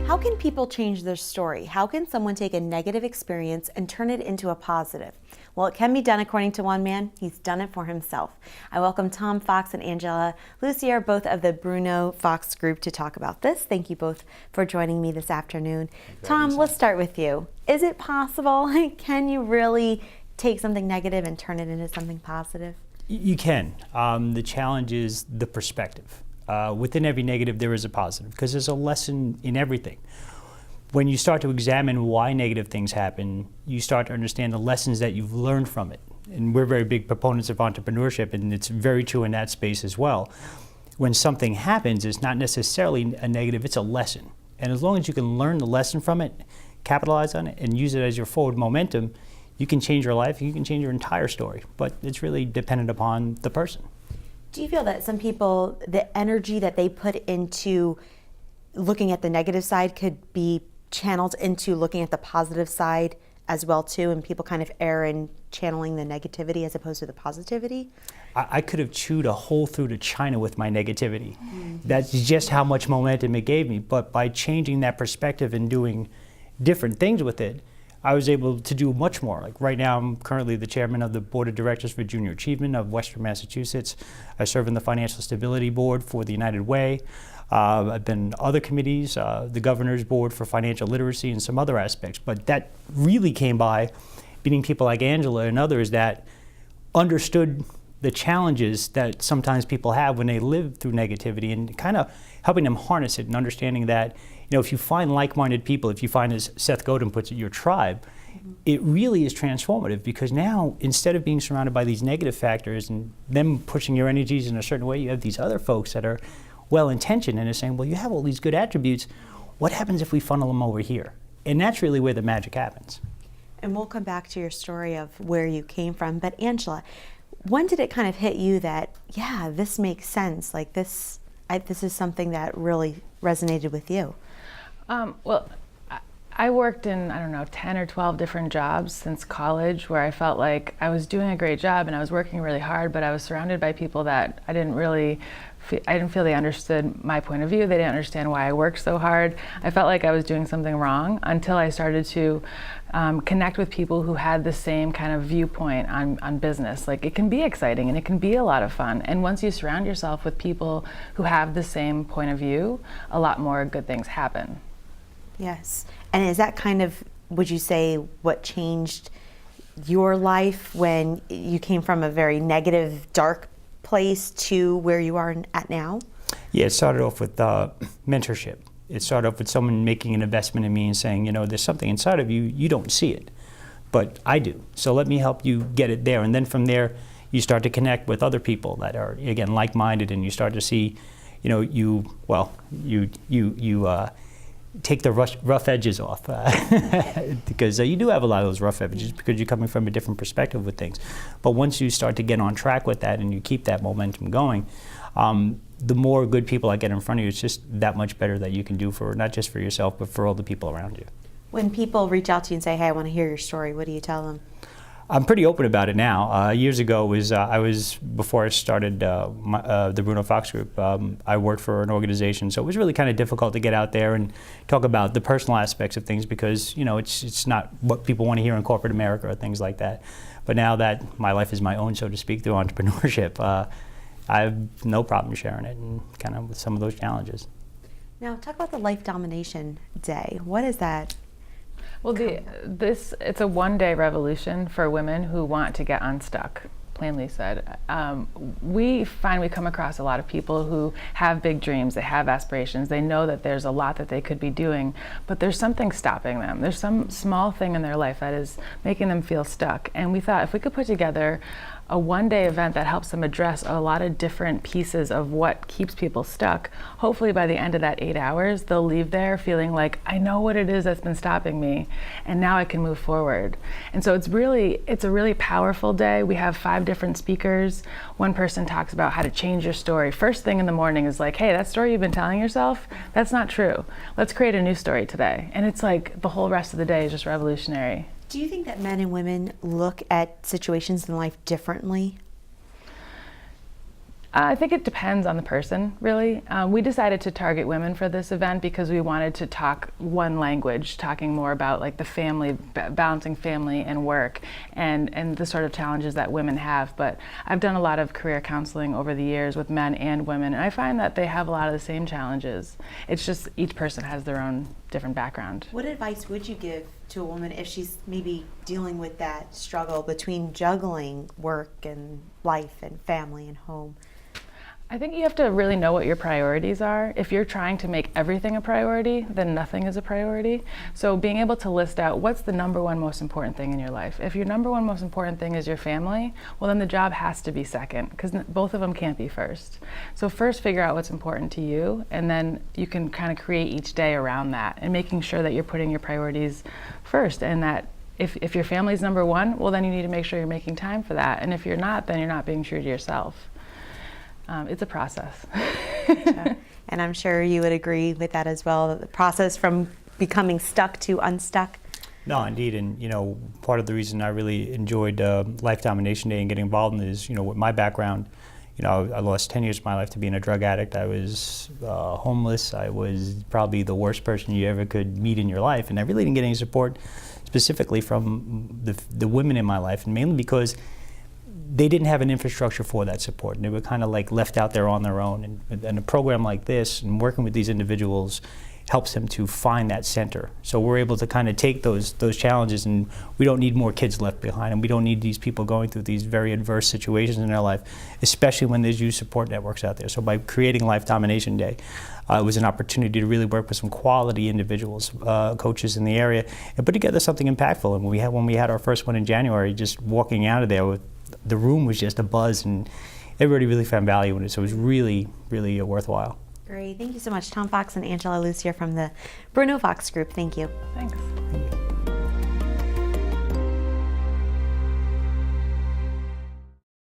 How can people change their story? How can someone take a negative experience and turn it into a positive? Well, it can be done according to one man. He's done it for himself. I welcome Tom Fox and Angela Lucier, both of the Bruno Fox Group, to talk about this. Thank you both for joining me this afternoon. Tom, let's start with you. Is it possible? Can you really take something negative and turn it into something positive? You can. The challenge is the perspective. Within every negative, there is a positive, because there's a lesson in everything. When you start to examine why negative things happen, you start to understand the lessons that you've learned from it. And we're very big proponents of entrepreneurship, and it's very true in that space as well. When something happens, it's not necessarily a negative, it's a lesson. And as long as you can learn the lesson from it, capitalize on it, and use it as your forward momentum, you can change your life, you can change your entire story. But it's really dependent upon the person. Do you feel that some people, the energy that they put into looking at the negative side could be channeled into looking at the positive side as well too, and people kind of err in channeling the negativity as opposed to the positivity? I could have chewed a hole through to China with my negativity. That's just how much momentum it gave me. But by changing that perspective and doing different things with it, I was able to do much more. Like right now, I'm currently the chairman of the Board of Directors for Junior Achievement of Western Massachusetts. I serve in the Financial Stability Board for the United Way. I've been in other committees, the Governor's Board for Financial Literacy and some other aspects. But that really came by meeting people like Angela and others that understood the challenges that sometimes people have when they live through negativity, and kind of helping them harness it and understanding that, you know, if you find like-minded people, if you find, as Seth Godin puts it, your tribe, it really is transformative, because now, instead of being surrounded by these negative factors and them pushing your energies in a certain way, you have these other folks that are well-intentioned and are saying, well, you have all these good attributes, what happens if we funnel them over here? And that's really where the magic happens. And we'll come back to your story of where you came from, but Angela, when did it kind of hit you that, yeah, this makes sense, like this is something that really resonated with you? Well, I worked in, 10 or 12 different jobs since college, where I felt like I was doing a great job and I was working really hard, but I was surrounded by people that I didn't feel they understood my point of view. They didn't understand why I worked so hard. I felt like I was doing something wrong until I started to connect with people who had the same kind of viewpoint on business. Like, it can be exciting and it can be a lot of fun. And once you surround yourself with people who have the same point of view, a lot more good things happen. Yes. And is that kind of, would you say, what changed your life when you came from a very negative, dark place to where you are at now? Yeah, it started off with mentorship. It started off with someone making an investment in me and saying, you know, there's something inside of you, you don't see it, but I do. So let me help you get it there. And then from there, you start to connect with other people that are, again, like-minded, and you start to see, you know, you take the rough edges off, because you do have a lot of those rough edges, because you're coming from a different perspective with things. But once you start to get on track with that and you keep that momentum going, the more good people I get in front of you, it's just that much better that you can do for, not just for yourself, but for all the people around you. When people reach out to you and say, hey, I want to hear your story, what do you tell them? I'm pretty open about it now. Years ago, before I started the Bruno Fox Group, I worked for an organization, so it was really kind of difficult to get out there and talk about the personal aspects of things, because, you know, it's not what people want to hear in corporate America or things like that. But now that my life is my own, so to speak, through entrepreneurship, I have no problem sharing it and kind of with some of those challenges. Now, talk about the Life Domination Day. What is that? Well, it's a one-day revolution for women who want to get unstuck, plainly said. We find we come across a lot of people who have big dreams, they have aspirations, they know that there's a lot that they could be doing, but there's something stopping them. There's some small thing in their life that is making them feel stuck. And we thought if we could put together a one-day event that helps them address a lot of different pieces of what keeps people stuck, hopefully by the end of that 8 hours, they'll leave there feeling like, I know what it is that's been stopping me, and now I can move forward. And so it's a really powerful day. We have 5 different speakers. One person talks about how to change your story. First thing in the morning is like, hey, that story you've been telling yourself, that's not true. Let's create a new story today. And it's like the whole rest of the day is just revolutionary. Do you think that men and women look at situations in life differently? I think it depends on the person, really. We decided to target women for this event because we wanted to talk one language, talking more about like the family, balancing family and work, and the sort of challenges that women have. But I've done a lot of career counseling over the years with men and women, and I find that they have a lot of the same challenges. It's just each person has their own different background. What advice would you give to a woman if she's maybe dealing with that struggle between juggling work and life and family and home? I think you have to really know what your priorities are. If you're trying to make everything a priority, then nothing is a priority. So being able to list out what's the number one most important thing in your life. If your number one most important thing is your family, well then the job has to be second, because both of them can't be first. So first figure out what's important to you, and then you can kind of create each day around that, and making sure that you're putting your priorities first, and that if your family's number one, well then you need to make sure you're making time for that. And if you're not, then you're not being true to yourself. It's a process. And I'm sure you would agree with that as well, the process from becoming stuck to unstuck. No, indeed, and you know, part of the reason I really enjoyed Life Domination Day and getting involved in it is, you know, with my background, you know, I lost 10 years of my life to being a drug addict. I was homeless. I was probably the worst person you ever could meet in your life, and I really didn't get any support specifically from the women in my life, and mainly because they didn't have an infrastructure for that support, and they were kind of like left out there on their own. And a program like this and working with these individuals helps them to find that center. So we're able to kind of take those challenges, and we don't need more kids left behind, and we don't need these people going through these very adverse situations in their life, especially when there's youth support networks out there. So by creating Life Domination Day, it was an opportunity to really work with some quality individuals, coaches in the area, and put together something impactful. And when we had our first one in January, just walking out of there with the room was just a buzz, and everybody really found value in it. So it was really, really worthwhile. Great. Thank you so much, Tom Fox and Angela Lucier from the Bruno Fox Group. Thank you. Thanks. Thank you.